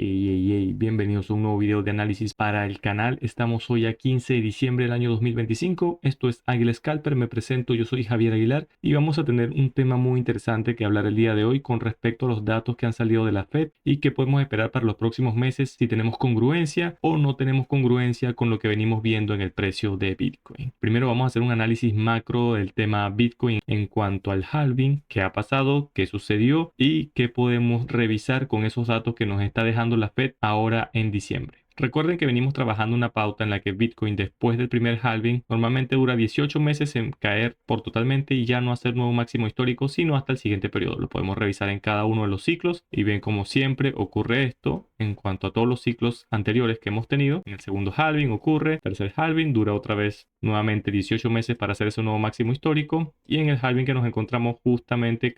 Bienvenidos a un nuevo video de análisis para el canal. Estamos hoy a 15 de diciembre del año 2025. Esto es Águila Scalper, me presento, yo soy Javier Aguilar y vamos a tener un tema muy interesante que hablar el día de hoy con respecto a los datos que han salido de la Fed y que podemos esperar para los próximos meses, si tenemos congruencia o no tenemos congruencia con lo que venimos viendo en el precio de Bitcoin. Primero vamos a hacer un análisis macro del tema Bitcoin en cuanto al halving, qué ha pasado, qué sucedió y qué podemos revisar con esos datos que nos está dejando la Fed ahora en diciembre. Recuerden que venimos trabajando una pauta en la que Bitcoin después del primer halving normalmente dura 18 meses en caer por totalmente y ya no hacer nuevo máximo histórico, sino hasta el siguiente periodo. Lo podemos revisar en cada uno de los ciclos y ven como siempre ocurre esto en cuanto a todos los ciclos anteriores que hemos tenido. En el segundo halving ocurre, tercer halving dura otra vez nuevamente 18 meses para hacer ese nuevo máximo histórico y en el halving que nos encontramos justamente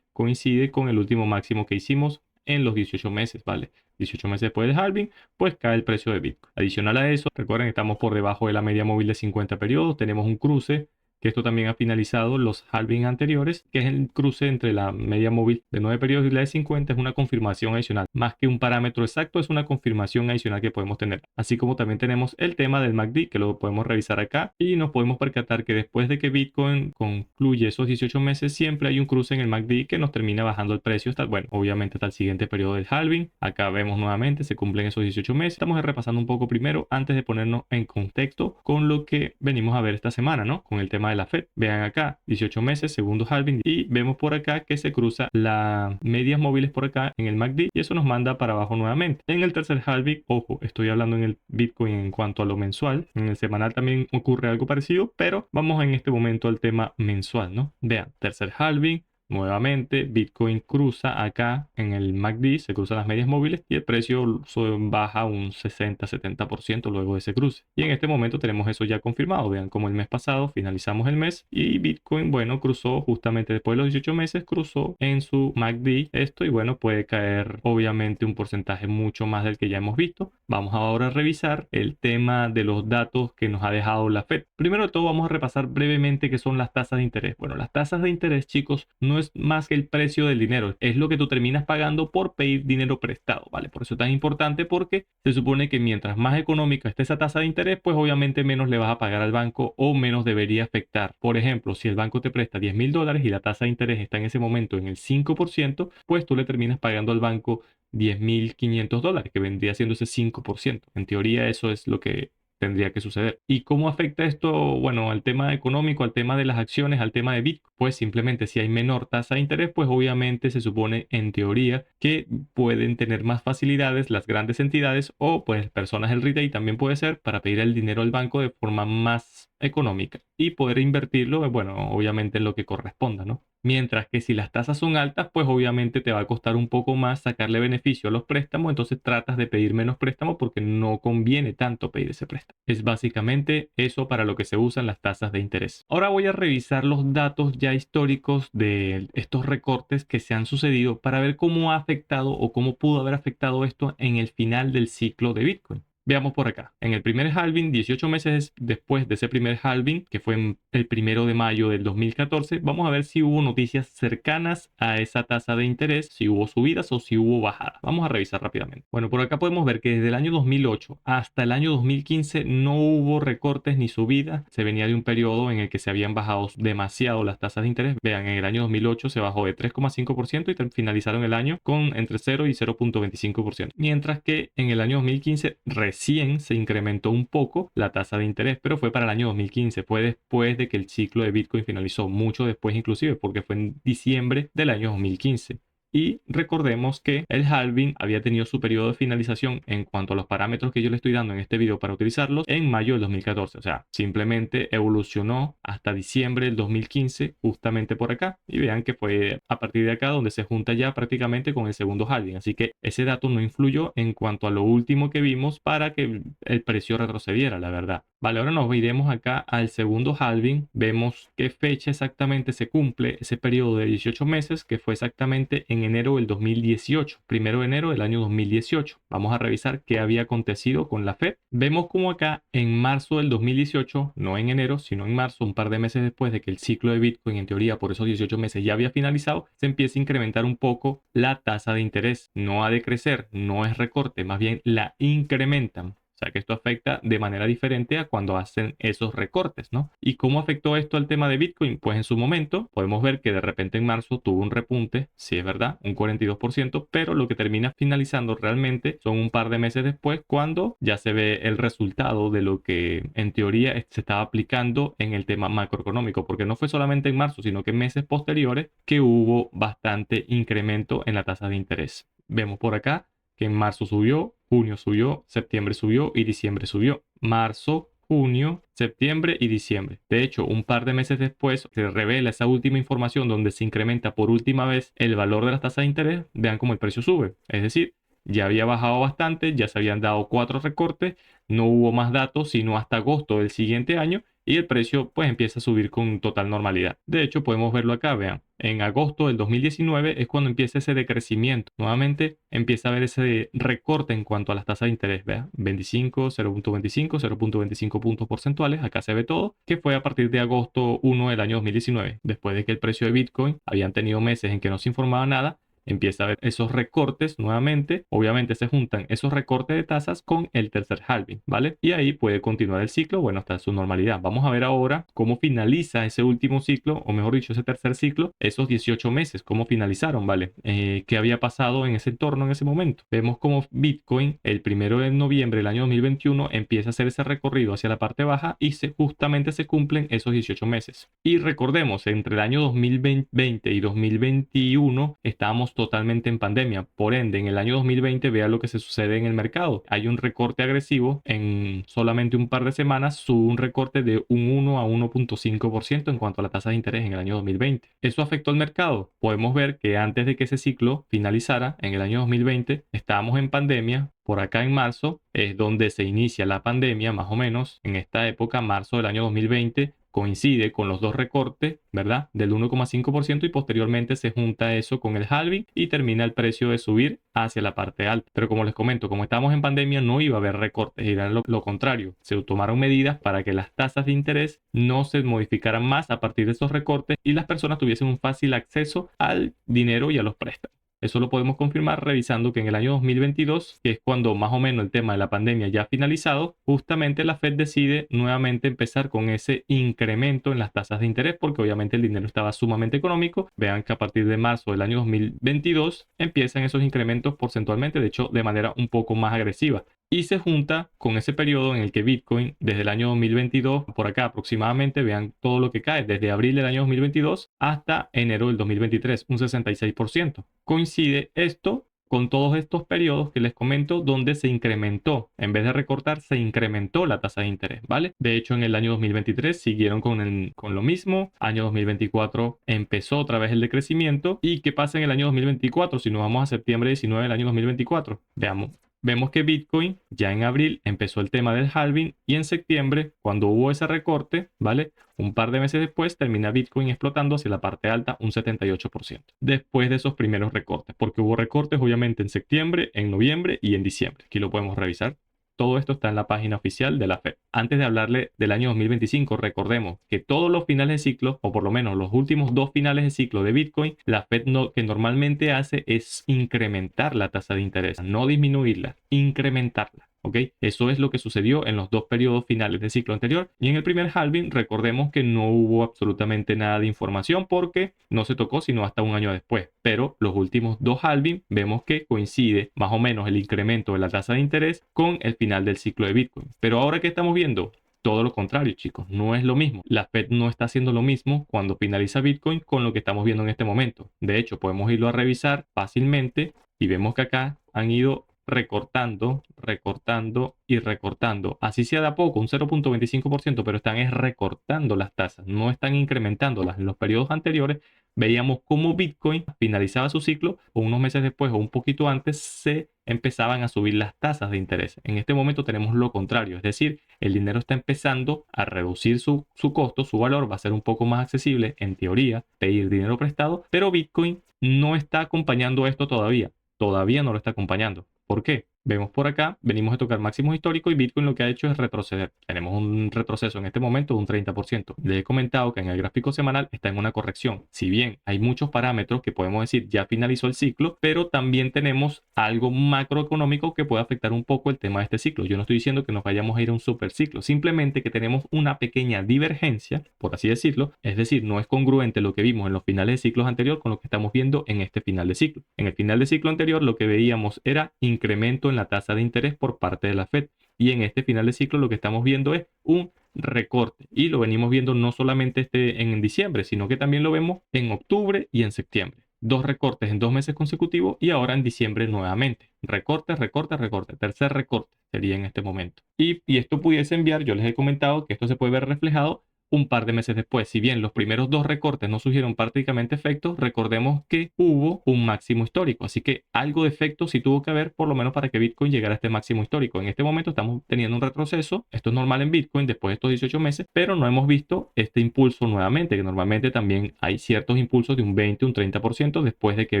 coincide con el último máximo que hicimos en los 18 meses, ¿vale? 18 meses después del halving, pues cae el precio de Bitcoin. Adicional a eso, recuerden que estamos por debajo de la media móvil de 50 periodos, tenemos un cruce, que esto también ha finalizado los halving anteriores, que es el cruce entre la media móvil de 9 periodos y la de 50, es una confirmación adicional. Más que un parámetro exacto, es una confirmación adicional que podemos tener. Así como también tenemos el tema del MACD, que lo podemos revisar acá, y nos podemos percatar que después de que Bitcoin concluye esos 18 meses, siempre hay un cruce en el MACD que nos termina bajando el precio hasta, bueno, obviamente hasta el siguiente periodo del halving. Acá vemos nuevamente, se cumplen esos 18 meses. Estamos repasando un poco primero, antes de ponernos en contexto con lo que venimos a ver esta semana, ¿no? Con el tema de la Fed. Vean acá, 18 meses, segundo halving, y vemos por acá que se cruza las medias móviles por acá en el MACD y eso nos manda para abajo nuevamente. En el tercer halving, ojo, estoy hablando en el Bitcoin en cuanto a lo mensual. En el semanal también ocurre algo parecido, pero vamos en este momento al tema mensual, ¿no? Vean, tercer halving. Nuevamente, Bitcoin cruza acá en el MACD, se cruzan las medias móviles y el precio baja un 60-70% luego de ese cruce. Y en este momento tenemos eso ya confirmado. Vean como el mes pasado finalizamos el mes y Bitcoin, bueno, cruzó justamente después de los 18 meses, cruzó en su MACD esto y bueno, puede caer obviamente un porcentaje mucho más del que ya hemos visto. Vamos ahora a revisar el tema de los datos que nos ha dejado la Fed. Primero de todo vamos a repasar brevemente qué son las tasas de interés. Bueno, las tasas de interés, chicos, no es más que el precio del dinero, es lo que tú terminas pagando por pedir dinero prestado, ¿vale? Por eso es tan importante porque se supone que mientras más económica esté esa tasa de interés, pues obviamente menos le vas a pagar al banco o menos debería afectar. Por ejemplo, si el banco te presta $10,000 y la tasa de interés está en ese momento en el 5%, pues tú le terminas pagando al banco $10,500, que vendría siendo ese 5%. En teoría eso es lo que tendría que suceder. ¿Y cómo afecta esto, bueno, al tema económico, al tema de las acciones, al tema de Bitcoin? Pues simplemente si hay menor tasa de interés, pues obviamente se supone en teoría que pueden tener más facilidades las grandes entidades o pues personas del retail también puede ser para pedir el dinero al banco de forma más económica y poder invertirlo, bueno, obviamente en lo que corresponda, ¿no? Mientras que si las tasas son altas, pues obviamente te va a costar un poco más sacarle beneficio a los préstamos, entonces tratas de pedir menos préstamo porque no conviene tanto pedir ese préstamo. Es básicamente eso para lo que se usan las tasas de interés. Ahora voy a revisar los datos ya históricos de estos recortes que se han sucedido para ver cómo ha afectado o cómo pudo haber afectado esto en el final del ciclo de Bitcoin. Veamos por acá. En el primer halving, 18 meses después de ese primer halving, que fue en el 1 de mayo del 2014, vamos a ver si hubo noticias cercanas a esa tasa de interés, si hubo subidas o si hubo bajadas. Vamos a revisar rápidamente. Bueno, por acá podemos ver que desde el año 2008 hasta el año 2015 no hubo recortes ni subidas. Se venía de un periodo en el que se habían bajado demasiado las tasas de interés. Vean, en el año 2008 se bajó de 3,5% y finalizaron el año con entre 0 y 0,25%. Mientras que en el año 2015 recién se incrementó un poco la tasa de interés, pero fue para el año 2015, fue después de que el ciclo de Bitcoin finalizó, mucho después inclusive, porque fue en diciembre del año 2015. Y recordemos que el halving había tenido su periodo de finalización en cuanto a los parámetros que yo le estoy dando en este video para utilizarlos en mayo del 2014. O sea, simplemente evolucionó hasta diciembre del 2015 justamente por acá. Y vean que fue a partir de acá donde se junta ya prácticamente con el segundo halving. Así que ese dato no influyó en cuanto a lo último que vimos para que el precio retrocediera, la verdad. Vale, ahora nos iremos acá al segundo halving. Vemos qué fecha exactamente se cumple ese periodo de 18 meses, que fue exactamente en enero del 2018, primero de enero del año 2018. Vamos a revisar qué había acontecido con la Fed. Vemos como acá en marzo del 2018, no en enero, sino en marzo, un par de meses después de que el ciclo de Bitcoin, en teoría, por esos 18 meses ya había finalizado, se empieza a incrementar un poco la tasa de interés. No ha de crecer, no es recorte, más bien la incrementan. O sea que esto afecta de manera diferente a cuando hacen esos recortes, ¿no? ¿Y cómo afectó esto al tema de Bitcoin? Pues en su momento podemos ver que de repente en marzo tuvo un repunte, sí es verdad, un 42%, pero lo que termina finalizando realmente son un par de meses después cuando ya se ve el resultado de lo que en teoría se estaba aplicando en el tema macroeconómico, porque no fue solamente en marzo, sino que en meses posteriores que hubo bastante incremento en la tasa de interés. Vemos por acá que en marzo subió, junio subió, septiembre subió y diciembre subió. Marzo, junio, septiembre y diciembre. De hecho, un par de meses después se revela esa última información donde se incrementa por última vez el valor de las tasas de interés. Vean cómo el precio sube. Es decir, ya había bajado bastante, ya se habían dado 4 recortes, no hubo más datos sino hasta agosto del siguiente año y el precio pues empieza a subir con total normalidad. De hecho, podemos verlo acá, vean. En agosto del 2019 es cuando empieza ese decrecimiento. Nuevamente empieza a haber ese recorte en cuanto a las tasas de interés. Vean, 25, 0.25, 0.25 puntos porcentuales. Acá se ve todo, que fue a partir de agosto 1 del año 2019. Después de que el precio de Bitcoin habían tenido meses en que no se informaba nada, empieza a haber esos recortes nuevamente. Obviamente se juntan esos recortes de tasas con el tercer halving, ¿vale? Y ahí puede continuar el ciclo, bueno, hasta su normalidad. Vamos a ver ahora cómo finaliza ese último ciclo, o mejor dicho, ese tercer ciclo, esos 18 meses, cómo finalizaron, ¿vale? ¿Qué había pasado en ese entorno en ese momento? Vemos como Bitcoin, el 1 de noviembre del año 2021, empieza a hacer ese recorrido hacia la parte baja y justamente se cumplen esos 18 meses. Y recordemos, entre el año 2020 y 2021 estábamos totalmente en pandemia. Por ende, en el año 2020 vea lo que se sucede en el mercado. Hay un recorte agresivo en solamente un par de semanas, sube un recorte de un 1 a 1.5% en cuanto a la tasa de interés en el año 2020. ¿Eso afectó al mercado? Podemos ver que antes de que ese ciclo finalizara, en el año 2020, estábamos en pandemia. Por acá en marzo es donde se inicia la pandemia, más o menos. En esta época, marzo del año 2020, coincide con los dos recortes, ¿verdad? Del 1,5% y posteriormente se junta eso con el halving y termina el precio de subir hacia la parte alta. Pero como les comento, como estamos en pandemia, no iba a haber recortes, era lo contrario. Se tomaron medidas para que las tasas de interés no se modificaran más a partir de esos recortes y las personas tuviesen un fácil acceso al dinero y a los préstamos. Eso lo podemos confirmar revisando que en el año 2022, que es cuando más o menos el tema de la pandemia ya ha finalizado, justamente la Fed decide nuevamente empezar con ese incremento en las tasas de interés porque obviamente el dinero estaba sumamente económico. Vean que a partir de marzo del año 2022 empiezan esos incrementos porcentualmente, de hecho de manera un poco más agresiva. Y se junta con ese periodo en el que Bitcoin, desde el año 2022, por acá aproximadamente, vean todo lo que cae, desde abril del año 2022 hasta enero del 2023, un 66%. Coincide esto con todos estos periodos que les comento donde se incrementó, en vez de recortar, se incrementó la tasa de interés, ¿vale? De hecho, en el año 2023 siguieron con lo mismo, año 2024 empezó otra vez el decrecimiento. ¿Y qué pasa en el año 2024? Si nos vamos a septiembre 19 del año 2024, veamos. Vemos que Bitcoin ya en abril empezó el tema del halving y en septiembre, cuando hubo ese recorte, ¿vale? Un par de meses después termina Bitcoin explotando hacia la parte alta un 78%. Después de esos primeros recortes, porque hubo recortes obviamente en septiembre, en noviembre y en diciembre. Aquí lo podemos revisar. Todo esto está en la página oficial de la Fed. Antes de hablarle del año 2025, recordemos que todos los finales de ciclo, o por lo menos los últimos dos finales de ciclo de Bitcoin, la Fed que normalmente hace es incrementar la tasa de interés, no disminuirla, incrementarla. ¿Ok? Eso es lo que sucedió en los dos periodos finales del ciclo anterior. Y en el primer halving, recordemos que no hubo absolutamente nada de información porque no se tocó sino hasta un año después. Pero los últimos dos halving vemos que coincide más o menos el incremento de la tasa de interés con el final del ciclo de Bitcoin. Pero ahora, ¿qué estamos viendo? Todo lo contrario, chicos, no es lo mismo. La Fed no está haciendo lo mismo cuando finaliza Bitcoin con lo que estamos viendo en este momento. De hecho, podemos irlo a revisar fácilmente y vemos que acá han ido recortando, recortando y recortando. Así sea de a poco, un 0.25%, pero están recortando las tasas, no están incrementándolas. En los periodos anteriores veíamos cómo Bitcoin finalizaba su ciclo o unos meses después o un poquito antes se empezaban a subir las tasas de interés. En este momento tenemos lo contrario, es decir, el dinero está empezando a reducir su costo, su valor va a ser un poco más accesible, en teoría, pedir dinero prestado, pero Bitcoin no está acompañando esto todavía. Todavía no lo está acompañando. ¿Por qué? Vemos por acá, venimos a tocar máximos históricos y Bitcoin lo que ha hecho es retroceder. Tenemos un retroceso en este momento de un 30%. Les he comentado que en el gráfico semanal está en una corrección. Si bien hay muchos parámetros que podemos decir ya finalizó el ciclo, pero también tenemos algo macroeconómico que puede afectar un poco el tema de este ciclo. Yo no estoy diciendo que nos vayamos a ir a un super ciclo, simplemente que tenemos una pequeña divergencia, por así decirlo. Es decir, no es congruente lo que vimos en los finales de ciclos anteriores con lo que estamos viendo en este final de ciclo. En el final de ciclo anterior lo que veíamos era incremento en la tasa de interés por parte de la Fed. Y en este final de ciclo lo que estamos viendo es un recorte. Y lo venimos viendo no solamente en diciembre, sino que también lo vemos en octubre y en septiembre. Dos recortes en 2 meses consecutivos y ahora en diciembre nuevamente. Recorte, recorte, recorte. Tercer recorte sería en este momento. Y esto pudiese enviar, yo les he comentado que esto se puede ver reflejado un par de meses después. Si bien los primeros dos recortes no surgieron prácticamente efectos, recordemos que hubo un máximo histórico. Así que algo de efecto sí tuvo que haber, por lo menos para que Bitcoin llegara a este máximo histórico. En este momento estamos teniendo un retroceso. Esto es normal en Bitcoin después de estos 18 meses, pero no hemos visto este impulso nuevamente, que normalmente también hay ciertos impulsos de un 20, un 30% después de que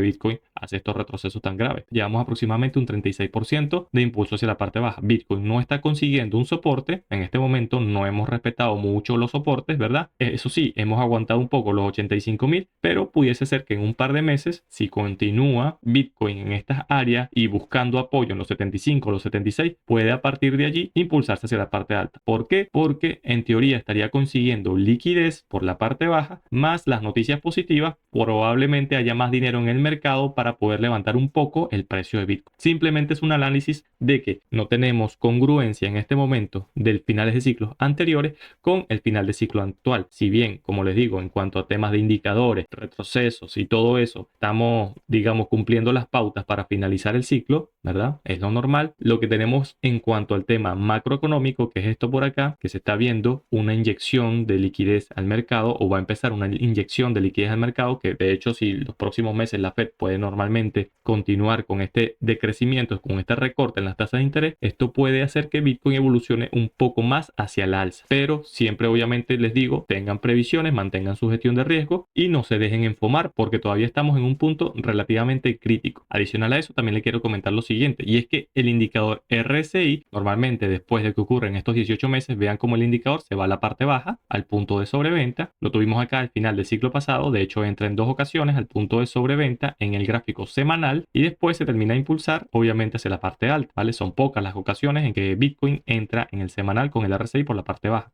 Bitcoin hace estos retrocesos tan graves. Llevamos aproximadamente un 36% de impulso hacia la parte baja. Bitcoin no está consiguiendo un soporte. En este momento no hemos respetado mucho los soportes, ¿verdad? Eso sí, hemos aguantado un poco los 85.000, pero pudiese ser que en un par de meses, si continúa Bitcoin en estas áreas y buscando apoyo en los 75, los 76, puede a partir de allí impulsarse hacia la parte alta. ¿Por qué? Porque en teoría estaría consiguiendo liquidez por la parte baja, más las noticias positivas, probablemente haya más dinero en el mercado para poder levantar un poco el precio de Bitcoin. Simplemente es un análisis de que no tenemos congruencia en este momento del finales de ciclos anteriores con el final de ciclo actual. Si bien, como les digo, en cuanto a temas de indicadores, retrocesos y todo eso, estamos, digamos, cumpliendo las pautas para finalizar el ciclo, ¿verdad? Es lo normal. Lo que tenemos en cuanto al tema macroeconómico, que es esto por acá, que se está viendo una inyección de liquidez al mercado o va a empezar una inyección de liquidez al mercado, que de hecho si los próximos meses la Fed puede normalmente continuar con este decrecimiento, con este recorte en las tasas de interés, esto puede hacer que Bitcoin evolucione un poco más hacia el alza. Pero siempre obviamente les digo, tengan previsiones, mantengan su gestión de riesgo y no se dejen enfomar porque todavía estamos en un punto relativamente crítico. Adicional a eso, también le quiero comentar lo siguiente y es que el indicador RSI, normalmente después de que ocurren estos 18 meses, vean cómo el indicador se va a la parte baja, al punto de sobreventa. Lo tuvimos acá al final del ciclo pasado, de hecho entra en dos ocasiones al punto de sobreventa en el gráfico semanal y después se termina a impulsar obviamente hacia la parte alta, ¿vale? Son pocas las ocasiones en que Bitcoin entra en el semanal con el RSI por la parte baja.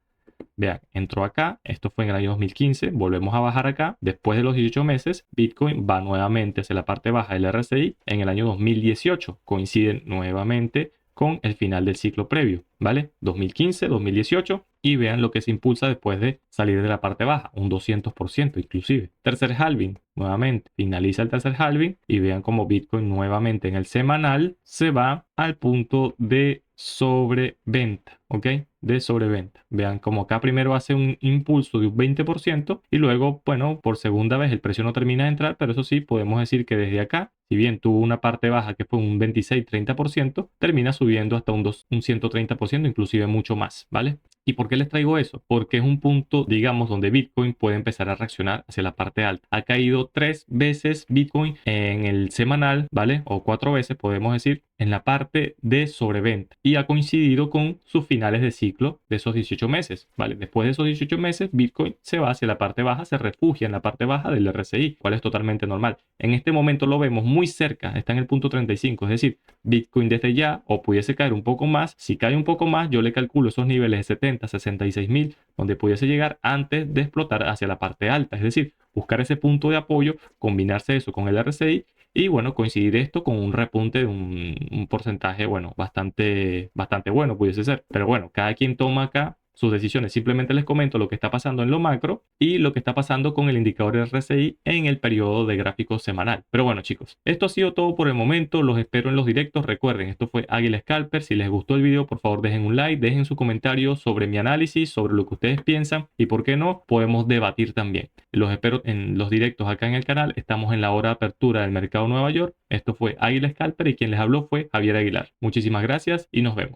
Vean, entró acá, esto fue en el año 2015, volvemos a bajar acá, después de los 18 meses, Bitcoin va nuevamente hacia la parte baja del RSI en el año 2018, coinciden nuevamente con el final del ciclo previo, ¿vale? 2015, 2018 y vean lo que se impulsa después de salir de la parte baja, un 200% inclusive. Tercer halving, nuevamente, finaliza el tercer halving y vean cómo Bitcoin nuevamente en el semanal se va al punto de sobreventa, ¿ok? De sobreventa. Vean como acá primero hace un impulso de un 20% y luego, bueno, por segunda vez el precio no termina de entrar, pero eso sí, podemos decir que desde acá, si bien tuvo una parte baja que fue un 26-30%, termina subiendo hasta un 130%, inclusive mucho más, ¿vale? ¿Y por qué les traigo eso? Porque es un punto, digamos, donde Bitcoin puede empezar a reaccionar hacia la parte alta. Ha caído 3 veces Bitcoin en el semanal, ¿vale? O 4 veces, podemos decir, en la parte de sobreventa. Y ha coincidido con sus finales de ciclo de esos 18 meses, ¿vale? Después de esos 18 meses, Bitcoin se va hacia la parte baja, se refugia en la parte baja del RSI, cual es totalmente normal. En este momento lo vemos muy cerca, está en el punto 35, es decir, Bitcoin desde ya o pudiese caer un poco más. Si cae un poco más, yo le calculo esos niveles de 70, 66.000, donde pudiese llegar antes de explotar hacia la parte alta. Es decir, buscar ese punto de apoyo, combinarse eso con el RSI y bueno, coincidir esto con un repunte de un porcentaje, bueno, bastante bueno pudiese ser. Pero bueno, cada quien toma acá sus decisiones. Simplemente les comento lo que está pasando en lo macro y lo que está pasando con el indicador RSI en el periodo de gráfico semanal. Pero bueno, chicos, esto ha sido todo por el momento. Los espero en los directos. Recuerden, esto fue Águila Scalper. Si les gustó el video, por favor dejen un like, dejen su comentario sobre mi análisis, sobre lo que ustedes piensan y por qué no, podemos debatir también. Los espero en los directos acá en el canal. Estamos en la hora de apertura del mercado de Nueva York. Esto fue Águila Scalper y quien les habló fue Javier Aguilar. Muchísimas gracias y nos vemos.